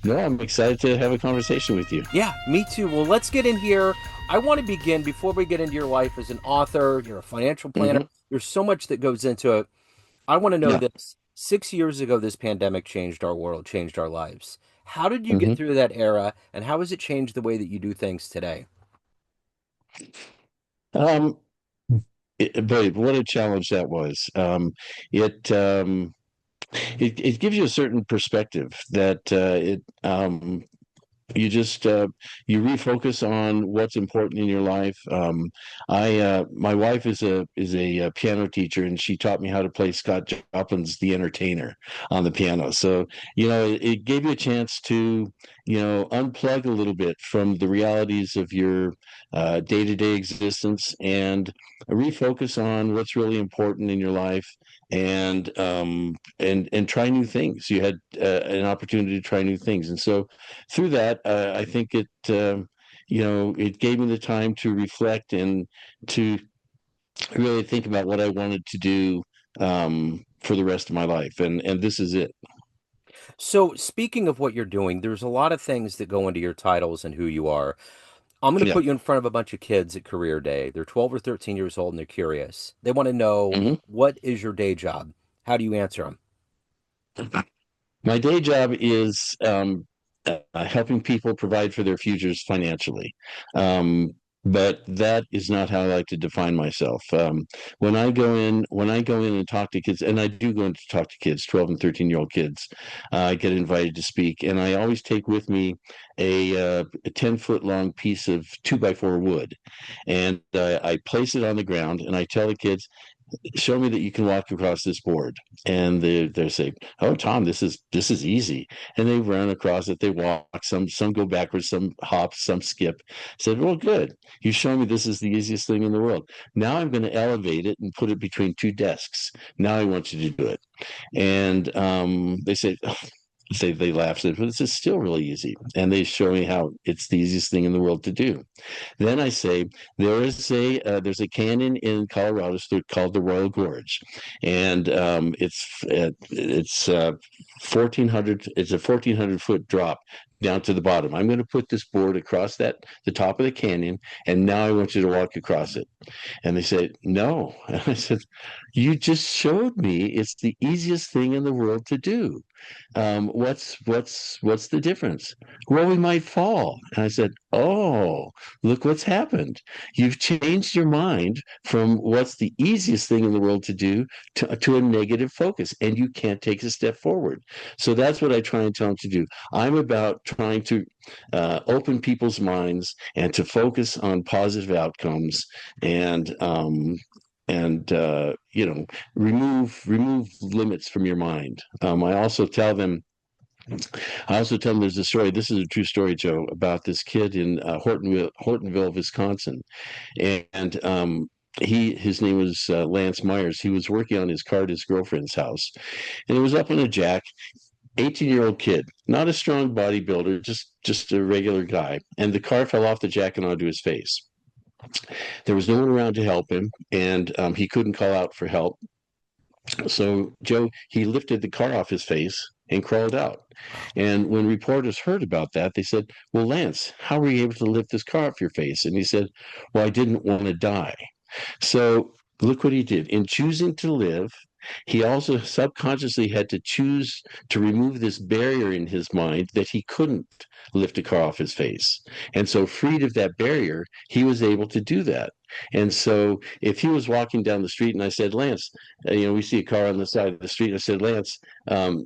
No, I'm excited to have a conversation with you. Yeah, me too. Well, let's get in here. I want to begin before we get into your life as an author, you're a financial planner. Hmm. There's so much that goes into it. I want to know Yeah. this. 6 years ago, this pandemic changed our world, changed our lives. How did you get Hmm. through that era, and how has it changed the way that you do things today? Um, but what a challenge that was. It, um, it gives you a certain perspective that you just you refocus on what's important in your life. I My wife is a piano teacher, and she taught me how to play Scott Joplin's The Entertainer on the piano. So it gave you a chance to unplug a little bit from the realities of your day-to-day existence and refocus on what's really important in your life and try new things. You had an opportunity to try new things, and so through that, I think it gave me the time to reflect and to really think about what I wanted to do for the rest of my life, and this is it. So, speaking of what you're doing, there's a lot of things that go into your titles and who you are. I'm going to Yeah. put you in front of a bunch of kids at career day. They're 12 or 13 years old and they're curious. They want to know, Hmm. what is your day job? How do you answer them? My day job is helping people provide for their futures financially. Um, but that is not how I like to define myself. When I go in and talk to kids, and I do go in to talk to kids, 12 and 13-year-old kids, I get invited to speak, and I always take with me a 10-foot long piece of 2 by 4 wood, and I place it on the ground, and I tell the kids, show me that you can walk across this board. And they say, oh, Tom, this is easy. And they run across it, they walk, some go backwards, some hop, some skip. I said, well, good, you show me this is the easiest thing in the world. Now I'm going to elevate it and put it between two desks. Now I want you to do it. And they say, they laugh, said, but this is still really easy. And they show me how it's the easiest thing in the world to do. Then I say there's a canyon in Colorado called the Royal Gorge, and it's 1,400. It's a 1,400-foot drop down to the bottom. I'm going to put this board across the top of the canyon, and now I want you to walk across it. And they said, no. And I said, you just showed me it's the easiest thing in the world to do. What's the difference? Well, we might fall. And I said, oh, look what's happened. You've changed your mind from what's the easiest thing in the world to do to a negative focus, and you can't take a step forward. So that's what I try and tell them to do. I'm about trying to open people's minds and to focus on positive outcomes and remove limits from your mind. I also tell them there's a story. This is a true story, Joe, about this kid in Hortonville, Wisconsin, and his name was Lance Myers. He was working on his car at his girlfriend's house, and it was up on a jack. 18-year-old kid, not a strong bodybuilder, just a regular guy, and the car fell off the jack and onto his face. There was no one around to help him, and he couldn't call out for help. So Joe, he lifted the car off his face and crawled out. Wow. And when reporters heard about that, they said, well, Lance, how were you able to lift this car off your face? And he said, well, I didn't want to die. So look what he did. In choosing to live, he also subconsciously had to choose to remove this barrier in his mind that he couldn't lift a car off his face. And so, freed of that barrier, he was able to do that. And so, if he was walking down the street and I said, Lance, we see a car on the side of the street. I said, Lance, why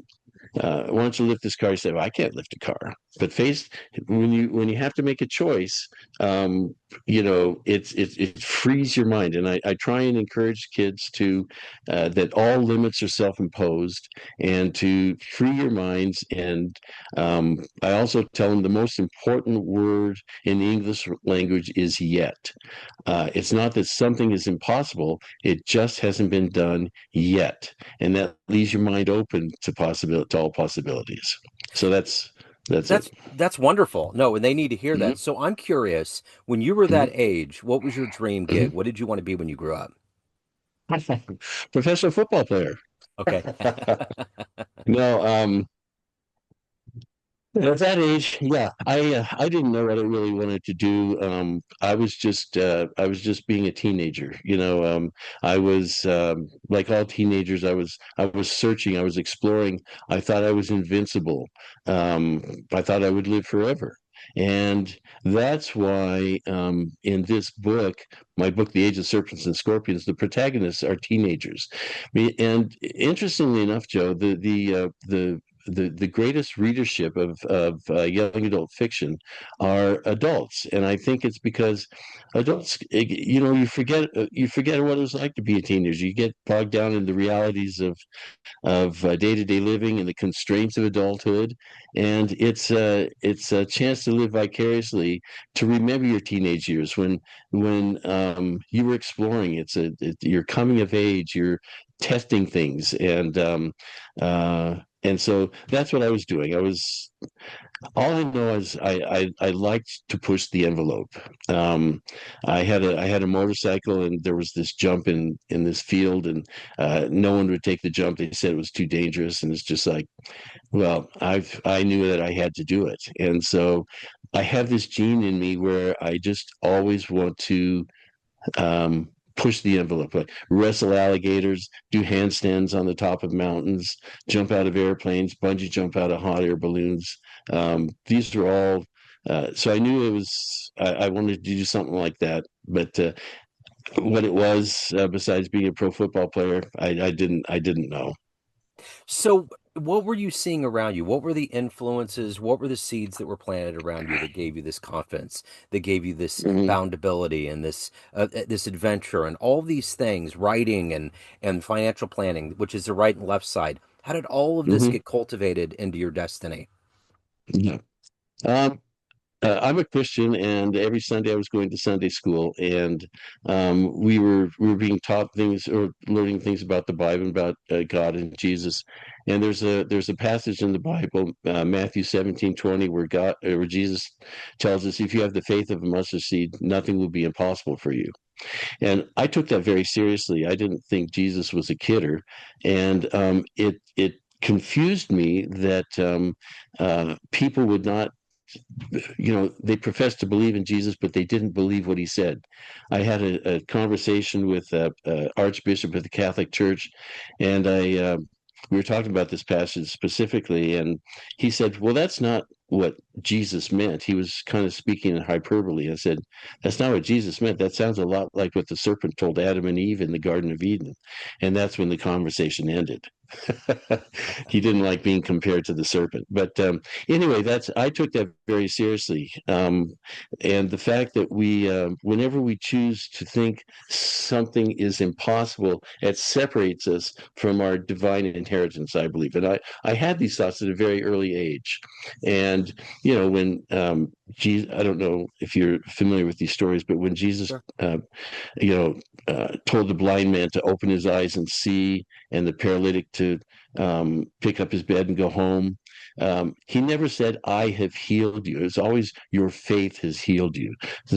don't you lift this car? He said, well, I can't lift a car. But when you have to make a choice, it frees your mind. And I try and encourage kids to that all limits are self-imposed and to free your minds. And I also tell them the most important word in the English language is yet. It's not that something is impossible; it just hasn't been done yet, and that leaves your mind open to all possibilities. So that's it. That's wonderful. No, and they need to hear Hmm. that. So I'm curious, when you were that Hmm. age, what was your dream Hmm. gig? What did you want to be when you grew up? Professional football player. Okay. No, At that age, yeah, I didn't know what I really wanted to do. I was just being a teenager. I was like all teenagers. I was searching. I was exploring. I thought I was invincible. I thought I would live forever, and that's why in this book, my book, The Age of Serpents and Scorpions, the protagonists are teenagers. And interestingly enough, Joe, the greatest readership of young adult fiction are adults, and I think it's because adults, you forget what it was like to be a teenager. You get bogged down in the realities of day-to-day living and the constraints of adulthood, and it's a chance to live vicariously, to remember your teenage years when you were exploring. You're coming of age, you're testing things, and so that's what I was doing. All I know is I liked to push the envelope. Um, I had a motorcycle, and there was this jump in this field, and no one would take the jump. They said it was too dangerous, and it's just like, well, I knew that I had to do it, and so I have this gene in me where I just always want to push the envelope, like wrestle alligators, do handstands on the top of mountains, jump out of airplanes, bungee jump out of hot air balloons. These are all. So I knew I wanted to do something like that, but what it was, besides being a pro football player, I didn't know. So, what were you seeing around you? What were the influences? What were the seeds that were planted around you that gave you this confidence, that gave you this Mhm. boundability and this adventure and all these things, writing and financial planning, which is the right and left side? How did all of this Mhm. get cultivated into your destiny? Yeah. Um, I'm a Christian, and every Sunday I was going to Sunday school, and we were being taught things or learning things about the Bible, about God and Jesus. And there's a passage in the Bible, Matthew 17:20, where Jesus tells us, if you have the faith of a mustard seed, nothing will be impossible for you. And I took that very seriously. I didn't think Jesus was a kidder, and it confused me that people would not, they professed to believe in Jesus, but they didn't believe what he said. I had a conversation with Archbishop of the Catholic Church, and we were talking about this passage specifically, and he said, "Well, that's not what Jesus meant." He was kind of speaking in hyperbole. I said, "That's not what Jesus meant. That sounds a lot like what the serpent told Adam and Eve in the Garden of Eden." And that's when the conversation ended. He didn't like being compared to the serpent, but anyway, that's I took that very seriously, and the fact that whenever we choose to think something is impossible, it separates us from our divine inheritance, I believe. And I had these thoughts at a very early age, and when Jesus, I don't know if you're familiar with these stories, but when Jesus, Sure. told the blind man to open his eyes and see, and the paralytic to pick up his bed and go home. He never said, "I have healed you." It's always, "Your faith has healed you." So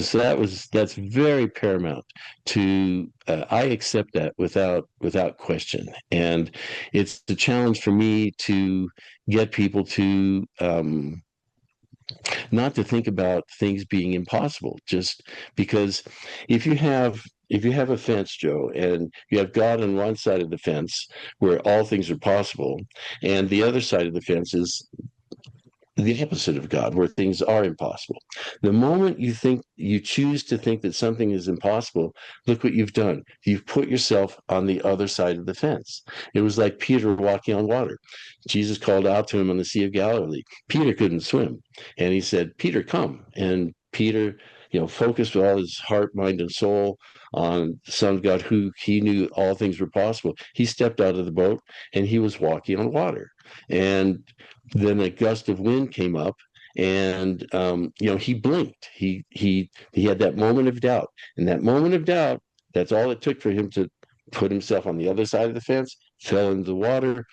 that's very paramount to. I accept that without question, and it's the challenge for me to get people to not to think about things being impossible, just because if you have if you have a fence, Joe, and you have God on one side of the fence where all things are possible, and the other side of the fence is the opposite of God, where things are impossible. The moment you choose to think that something is impossible, look what you've done. You've put yourself on the other side of the fence. It was like Peter walking on water. Jesus called out to him on the Sea of Galilee. Peter couldn't swim. And he said, "Peter, come." And Peter, focused with all his heart, mind, and soul on the Son of God, who he knew all things were possible. He stepped out of the boat, and he was walking on water. And then a gust of wind came up, and he blinked. He had that moment of doubt, and that moment of doubt, that's all it took for him to put himself on the other side of the fence, fell into the water.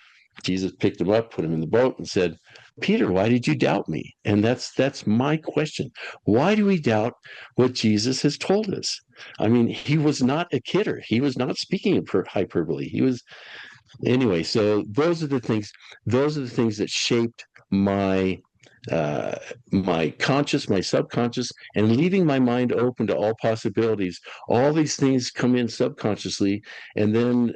Jesus picked him up, put him in the boat, and said, "Peter, why did you doubt me?" And that's my question. Why do we doubt what Jesus has told us? I mean, he was not a kidder. He was not speaking in hyperbole. He was, anyway. So those are the things that shaped my uh, my conscious, my subconscious, and leaving my mind open to all possibilities. All these things come in subconsciously, and then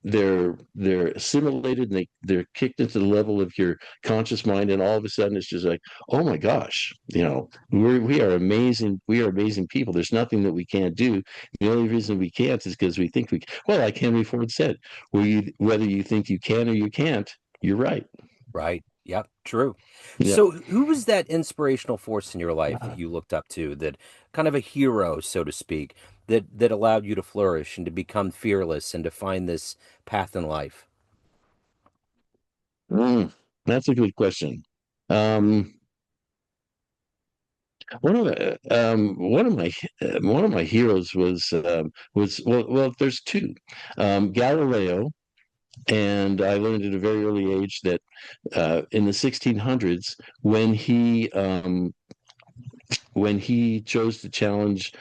they're assimilated and they're kicked into the level of your conscious mind, and all of a sudden it's just like, oh my gosh, we are amazing. We are amazing people. There's nothing that we can't do. The only reason we can't is because we think we. Well, like Henry Ford said, whether you think you can or you can't, you're right. Right. Yep. True. Yeah. So, who was that inspirational force in your life that you looked up to, that kind of a hero, so to speak, that allowed you to flourish and to become fearless and to find this path in life? Mm, that's a good question. Um, one of my heroes was well, there's two, Galileo, and I learned at a very early age that in the 1600s when he chose to challenge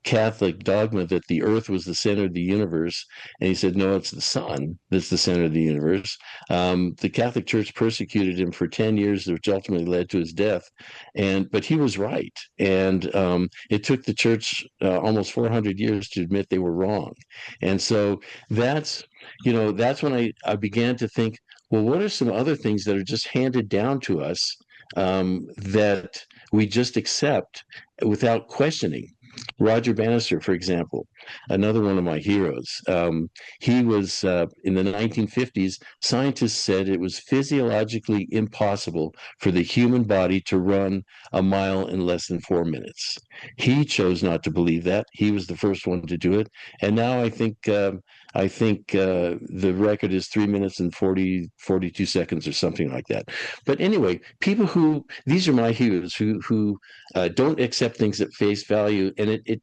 Catholic dogma that the earth was the center of the universe, and he said, no, it's the sun that's the center of the universe. The Catholic Church persecuted him for 10 years, which ultimately led to his death. But he was right. And it took the church almost 400 years to admit they were wrong. And so that's, that's when I began to think, well, what are some other things that are just handed down to us that we just accept without questioning? Roger Bannister, for example, another one of my heroes. He was in the 1950s. Scientists said it was physiologically impossible for the human body to run a mile in less than 4 minutes. He chose not to believe that. He was the first one to do it, and now I think the record is 3 minutes and 42 seconds or something like that. But anyway, people who these are my heroes who don't accept things at face value, and it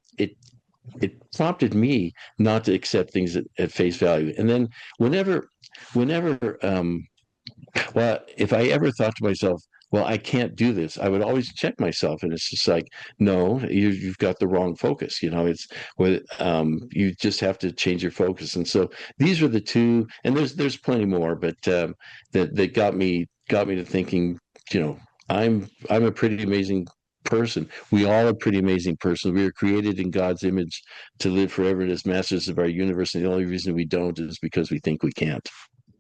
prompted me not to accept things at face value. And then whenever well, if I ever thought to myself, well, I can't do this, I would always check myself, and it's just like, no, you've got the wrong focus. It's you just have to change your focus. And so these were the two, and there's plenty more, but that got me to thinking, you know, I'm a pretty amazing person. We all are pretty amazing persons. We are created in God's image to live forever as masters of our universe, and the only reason we don't is because we think we can't.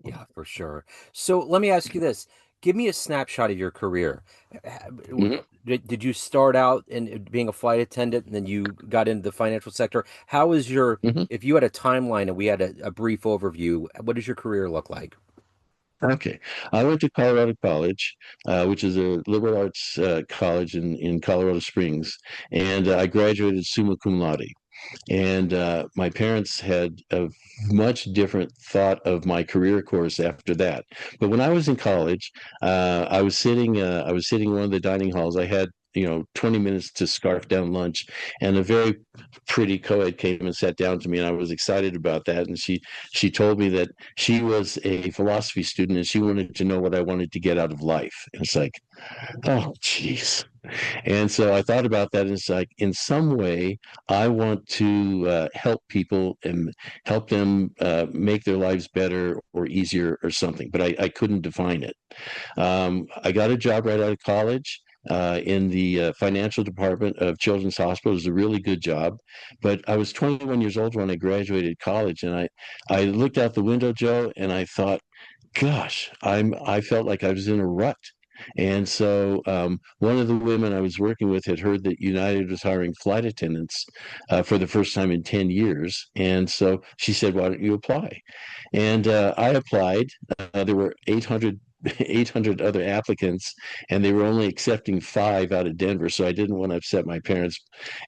Yeah, for sure. So let me ask you this. Give me a snapshot of your career. Mhm. Did you start out in being a flight attendant and then you got into the financial sector? How is your, Mhm. if you had a timeline and we had a brief overview, what does your career look like? Okay. I went to Colorado College, which is a liberal arts college in Colorado Springs, and I graduated summa cum laude. And my parents had a much different thought of my career course after that. But when I was in college, I was sitting in one of the dining halls. I had 20 minutes to scarf down lunch, and a very pretty co-ed came and sat down to me, and I was excited about that. And she told me that she was a philosophy student and she wanted to know what I wanted to get out of life. And it's like, oh, geez. And so I thought about that, and it's like, in some way, I want to help people and help them make their lives better or easier or something, but I couldn't define it. I got a job right out of college. In the financial department of Children's Hospital. It was a really good job, but I was 21 years old when I graduated college, and I looked out the window, Joe, and I thought, gosh, I felt like I was in a rut. And so one of the women I was working with had heard that United was hiring flight attendants for the first time in 10 years. And so she said, why don't you apply? And I applied. There were 800 other applicants, and they were only accepting five out of Denver. So I didn't want to upset my parents.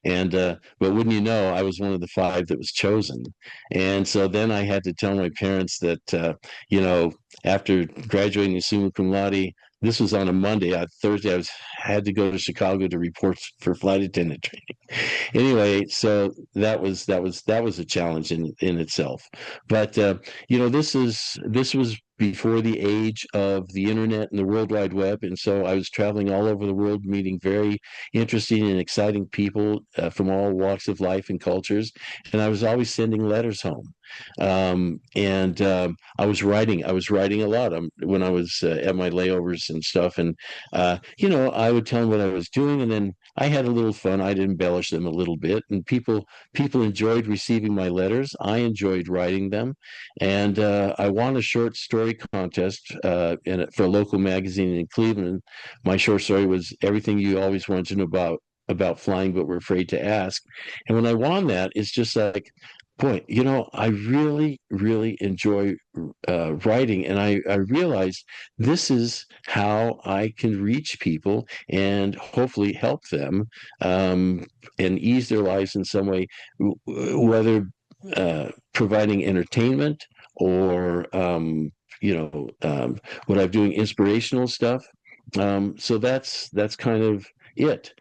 And but wouldn't you know, I was one of the five that was chosen. And so then I had to tell my parents that you know, after graduating summa cum laude, this was on a Monday. On Thursday, I had to go to Chicago to report for flight attendant training. Anyway, so that was a challenge in itself. But this was before the age of the internet and the World Wide Web. And so I was traveling all over the world, meeting very interesting and exciting people from all walks of life and cultures. And I was always sending letters home. I was writing a lot when I was at my layovers and stuff. And, I would tell them what I was doing, and then I had a little fun. I'd embellish them a little bit, and people enjoyed receiving my letters. I enjoyed writing them, and I won a short story contest for a local magazine in Cleveland. My short story was everything you always wanted to know about flying, but were afraid to ask. And when I won that, it's just like, boy, I really, really enjoy writing, and I realized this is how I can reach people and hopefully help them and ease their lives in some way, whether providing entertainment or what I'm doing inspirational stuff. So that's kind of it.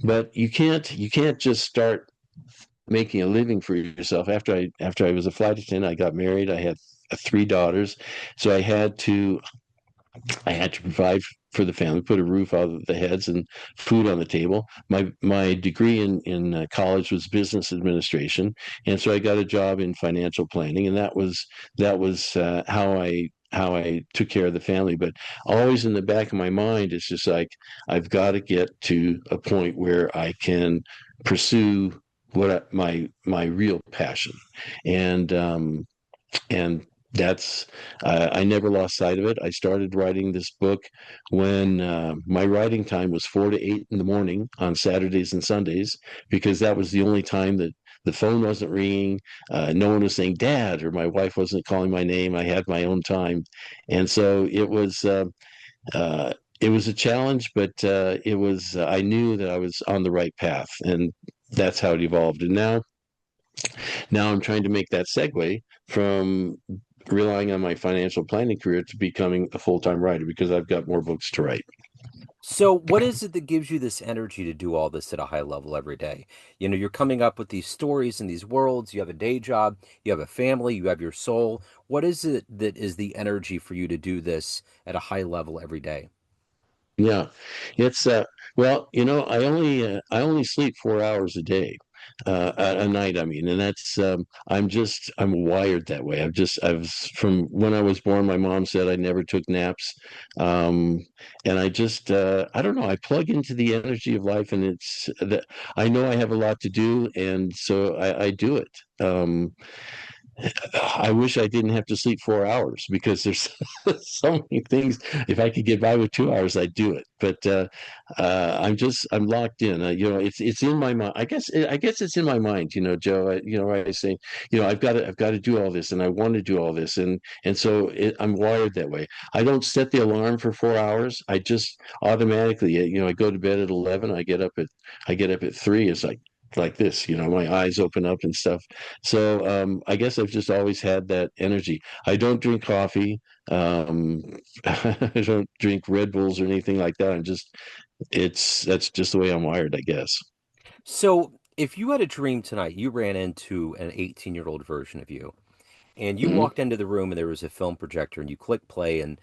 But you can't just start making a living for yourself. After I was a flight attendant, I got married. I had three daughters, so I had to provide for the family, put a roof over the heads and food on the table. My degree in college was business administration, and so I got a job in financial planning, and that was how I took care of the family. But always in the back of my mind, it's just like I've got to get to a point where I can pursue my real passion, and and that's I never lost sight of it. I started writing this book when my writing time was 4 to 8 in the morning on Saturdays and Sundays, because that was the only time that the phone wasn't ringing, no one was saying "Dad," or my wife wasn't calling my name. I had my own time, and so it was a challenge, but it was I knew that I was on the right path, and that's how it evolved. And now I'm trying to make that segue from relying on my financial planning career to becoming a full-time writer, because I've got more books to write. So, what is it that gives you this energy to do all this at a high level every day? You're coming up with these stories and these worlds. You have a day job, you have a family, you have your soul. What is it that is the energy for you to do this at a high level every day? Yeah, it's well, I only sleep 4 hours a day, a night. I mean, and that's I'm wired that way. I've from when I was born. My mom said I never took naps, um, and I don't know. I plug into the energy of life, and it's that I know I have a lot to do, and so I do it. I wish I didn't have to sleep 4 hours, because there's so many things. If I could get by with 2 hours, I'd do it. But I'm locked in. It's in my mind. I guess it's in my mind. Joe. I say, I've got to do all this, and I want to do all this, and so I'm wired that way. I don't set the alarm for 4 hours. I just automatically, I go to bed at 11. I get up at 3. It's like this, my eyes open up and stuff. So I guess I've just always had that energy. I don't drink coffee. um I don't drink Red Bulls or anything like that. That's just the way I'm wired, I guess. So, if you had a dream tonight, you ran into an 18-year-old version of you, and you Mhm. walked into the room and there was a film projector, and you click play, and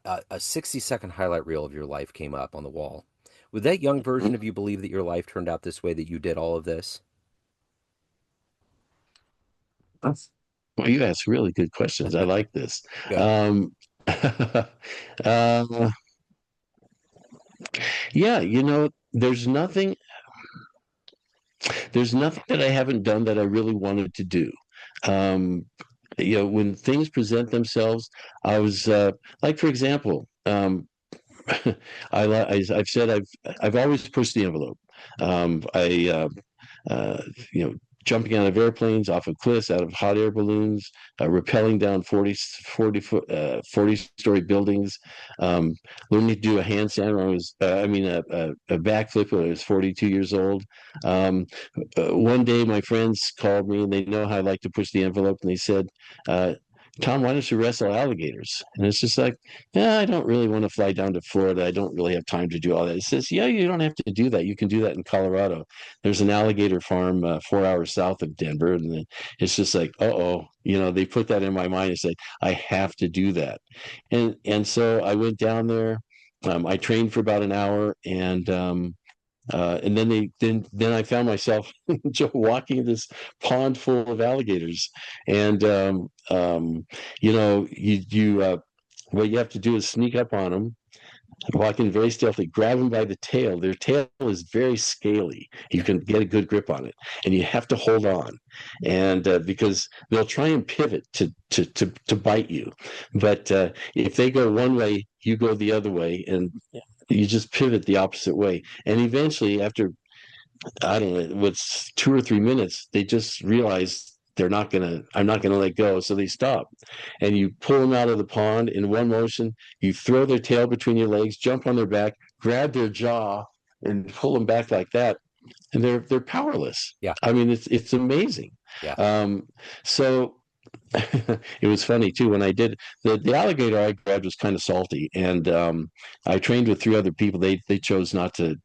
a 60-second highlight reel of your life came up on the wall. Would that young version of you believe that your life turned out this way, that you did all of this? Well, you ask really good questions. I like this. Good. um uh, yeah, there's nothing that I haven't done that I really wanted to do. Um, when things present themselves, I was like, for example, I've said I've always pushed the envelope. I uh, you know, Jumping out of airplanes, off of cliffs, out of hot air balloons, rappelling down 40 foot, 40-story buildings, um, learning to do a handstand when I was, a backflip when I was 42 years old. Um, one day, my friends called me, and they know how I like to push the envelope, and they said, uh, Tom, why don't you wrestle alligators? And it's just like, yeah, I don't really want to fly down to Florida. I don't really have time to do all that. He says, yeah, you don't have to do that. You can do that in Colorado. There's an alligator farm 4 hours south of Denver. And it's just like, uh-oh, they put that in my mind and say, I have to do that. And so I went down there. I trained for about an hour, and then I found myself Joe walking this pond full of alligators, and what you have to do is sneak up on them, walk in very stealthily, grab them by the tail. Their tail is very scaly. You can get a good grip on it, and you have to hold on, and because they'll try and pivot to bite you, but if they go one way, you go the other way, and you just pivot the opposite way. And eventually, after I don't know, what's 2 or 3 minutes, they just realize I'm not gonna let go. So they stop. And you pull them out of the pond in one motion, you throw their tail between your legs, jump on their back, grab their jaw, and pull them back like that. And they're powerless. Yeah. I mean, it's amazing. Yeah. So it was funny too when I did the alligator I grabbed was kind of salty, and I trained with 3 other people. They chose not to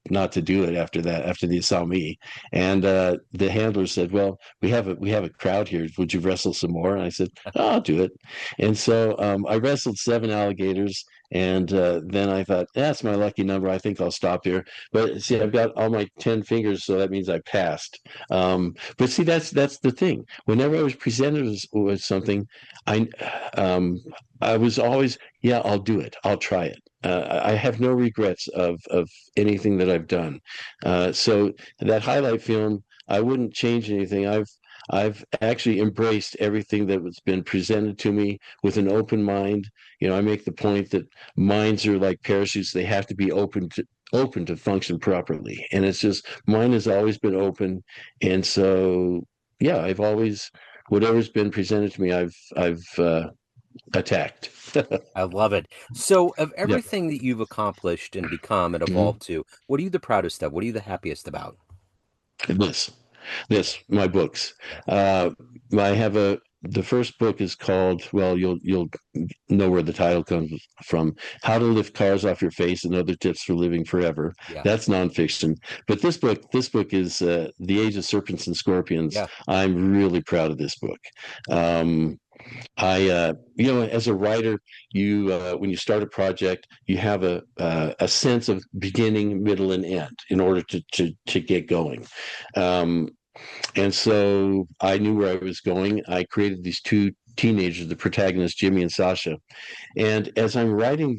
do it after that, after they saw me. And the handler said, well, we have a crowd here, would you wrestle some more? And I said, oh, I'll do it. And so I wrestled 7 alligators, and then I thought, that's my lucky number, I think I'll stop here. But see, I've got all my 10 fingers, so that means I passed. But see, that's the thing. Whenever I was presented with something, I I was always, yeah, I'll do it. I'll try it. I have no regrets of anything that I've done. So that highlight film, I wouldn't change anything. I've actually embraced everything that has been presented to me with an open mind. I make the point that minds are like parachutes; they have to be open to function properly. And it's just mine has always been open, and so yeah, I've always whatever's been presented to me, I've attacked. I love it. So, of Yeah, everything that you've accomplished and become and mhm. evolved to, what are you the proudest of? What are you the happiest about? This, my books. Yeah. Uh, I have the first book is called, well, you'll know where the title comes from, How to Lift Cars Off Your Face and Other Tips for Living Forever. Yeah. That's nonfiction. But this book is The Age of Serpents and Scorpions. Yeah. I'm really proud of this book. Um, as a writer, you when you start a project, you have a sense of beginning, middle, and end in order to get going. Um, and so I knew where I was going. I created these 2 teenagers, the protagonists, Jimmy and Sasha. And as I'm writing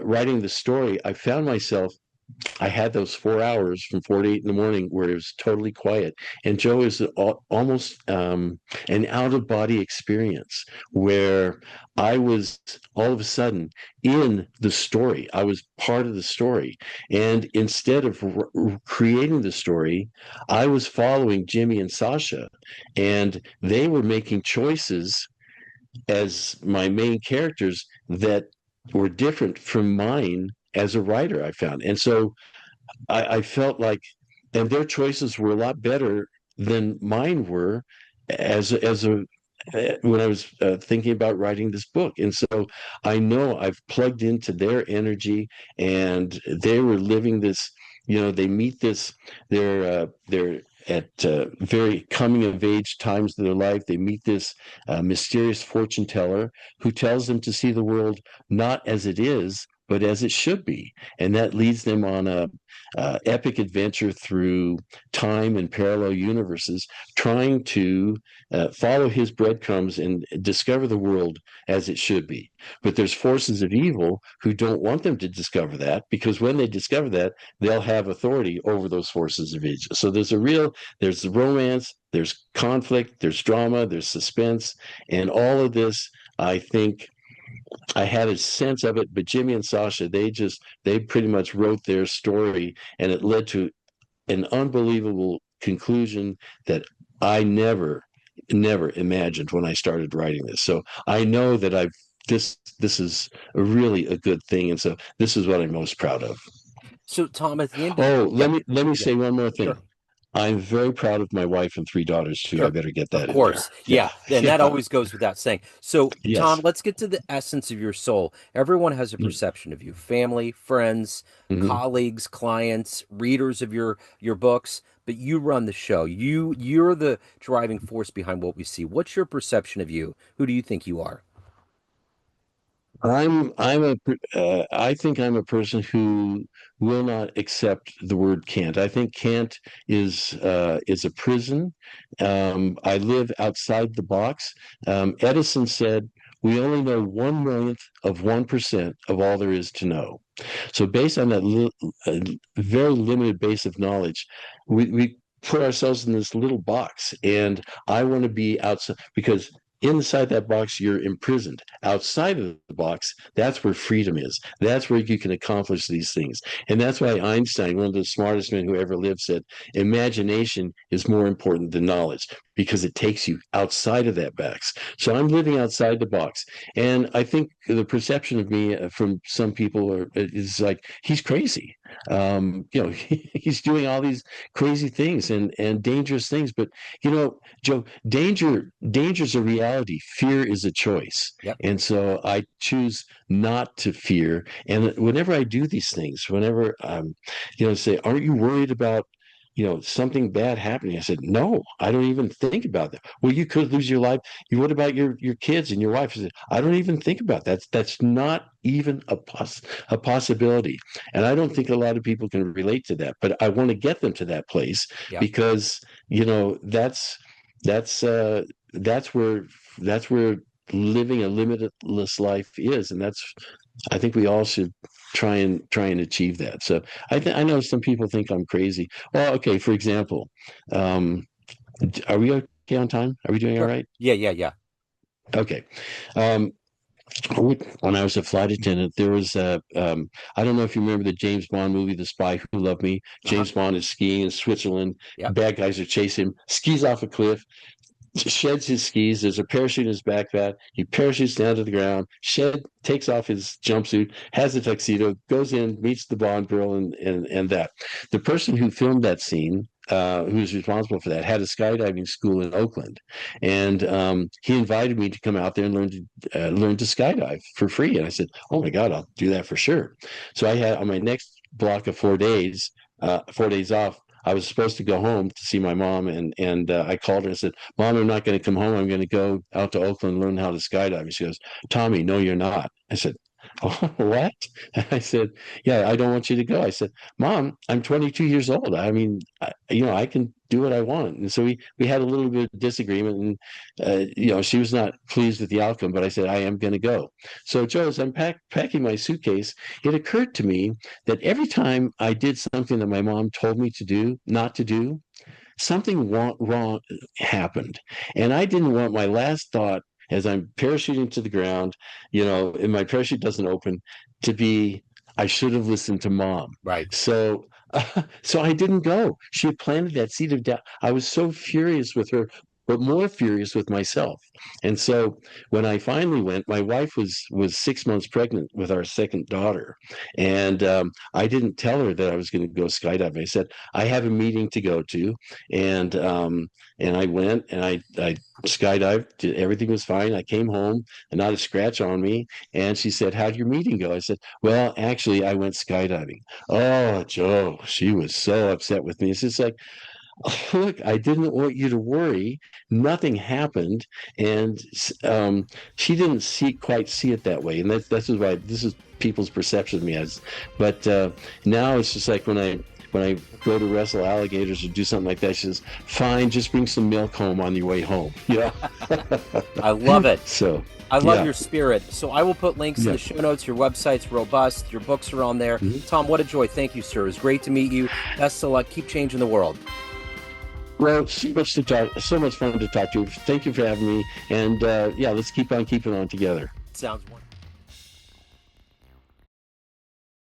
writing the story, I found myself. I had those 4 hours from 4 to 8 in the morning where it was totally quiet. And Joe is almost an out of body experience where I was all of a sudden in the story. I was part of the story. And instead of creating the story, I was following Jimmy and Sasha, and they were making choices as my main characters that were different from mine as a writer, I found. And so I felt like, and their choices were a lot better than mine were as a when I was thinking about writing this book. And so I know I've plugged into their energy, and they were living this. They meet this. They're at very coming of age times of their life. They meet this mysterious fortune teller who tells them to see the world not as it is, but as it should be. And that leads them on a epic adventure through time and parallel universes, trying to follow his breadcrumbs and discover the world as it should be. But there's forces of evil who don't want them to discover that, because when they discover that, they'll have authority over those forces of evil. So there's romance, there's conflict, there's drama, there's suspense, and all of this, I think, I had a sense of it. But Jimmy and Sasha, they pretty much wrote their story, and it led to an unbelievable conclusion that I never imagined when I started writing this. So I know that this is really a good thing, and so this is what I'm most proud of. So, Tom, at the end of Oh, yeah, let me yeah, say one more thing. sure. I'm very proud of my wife and 3 daughters too. I Sure. better get Of that in there. course. Yeah. Yeah. And that Yeah. always goes without saying. So, Tom, Yes. let's get to the essence of your soul. Everyone has a perception of you, family, friends, Mm-hmm. colleagues, clients, readers of your books, but you run the show. You're the driving force behind what we see. What's your perception of you? Who do you think you are? I think I'm a person who will not accept the word can't. I think can't is a prison. I live outside the box. Edison said we only know 1 millionth of 1% of all there is to know. So based on that very limited base of knowledge, we put ourselves in this little box, and I want to be outside because inside that box you're imprisoned. Outside of the box, that's where freedom is. That's where you can accomplish these things. And that's why Einstein, one of the smartest men who ever lived, said imagination is more important than knowledge because it takes you outside of that box. So I'm living outside the box. And I think the perception of me from some people is like he's crazy. He's doing all these crazy things and dangerous things. But Joe, danger's a reality. Fear is a choice. Yep. And so I choose not to fear. And whenever I do these things, whenever say, aren't you worried about something bad happening? I said, no, I don't even think about that. Well, you could lose your life. What about your kids and your wife? I said, I don't even think about that. That's not even a possibility. And I don't think a lot of people can relate to that, but I want to get them to that place Yep. because that's that's where that's where living a limitless life is, and I think we all should try and achieve that. So I know some people think I'm crazy. Well, okay, for example, um, are we okay on time? Are we doing all Sure. right? Yeah, yeah, yeah. Okay. Um, when I was a flight attendant, there was I don't know if you remember the James Bond movie, The Spy Who Loved Me. Uh-huh. James Bond is skiing in Switzerland. Yep. Bad guys are chasing him, skis off a cliff, sheds his skis. There's a parachute in his backpack. He parachutes down to the ground. Takes off his jumpsuit, has a tuxedo, goes in, meets the Bond girl, and that. The person who filmed that scene, who was responsible for that, had a skydiving school in Oakland, and he invited me to come out there and learn to skydive for free. And I said, "Oh my God, I'll do that for sure." So I had on my next block of 4 days, 4 days off. I was supposed to go home to see my mom, and I called her and said, "Mom, I'm not going to come home. I'm going to go out to Oakland and learn how to skydive." And she goes, "Tommy, no, you're not." I said, "Oh, what?" I said, "Yeah, I don't want you to go." I said, "Mom, I'm 22 years old. I mean, I can do what I want." And so we had a little bit of disagreement, and she was not pleased with the outcome. But I said, "I am going to go." So, Joe, as I'm packing my suitcase, it occurred to me that every time I did something that my mom told me to do, not to do, something wrong happened. And I didn't want my last thought as I'm parachuting to the ground, and my parachute doesn't open, to be, I should have listened to mom. Right. So I didn't go. She had planted that seed of doubt. I was so furious with her, but more furious with myself. And so when I finally went, my wife was 6 months pregnant with our second daughter, and I didn't tell her that I was going to go skydiving. I said I have a meeting to go to, and I went and I skydived. Everything was fine. I came home and not a scratch on me. And she said, "How'd your meeting go?" I said, "Well, actually, I went skydiving." Oh, Joe, she was so upset with me. It's just like, look, I didn't want you to worry. Nothing happened, and she didn't quite see it that way. And that's why this is people's perception of me as. But now it's just like when I go to wrestle alligators or do something like that, she says, "Fine, just bring some milk home on your way home." I love it. So I love yeah, your spirit. So I will put links in yeah. the show notes. Your website's robust. Your books are on there. Mhm. Tom, what a joy. Thank you, sir. It was great to meet you. Best of luck. Keep changing the world. Well, so much fun to talk to you. Thank you for having me, and yeah, let's keep on keeping on together. Sounds wonderful.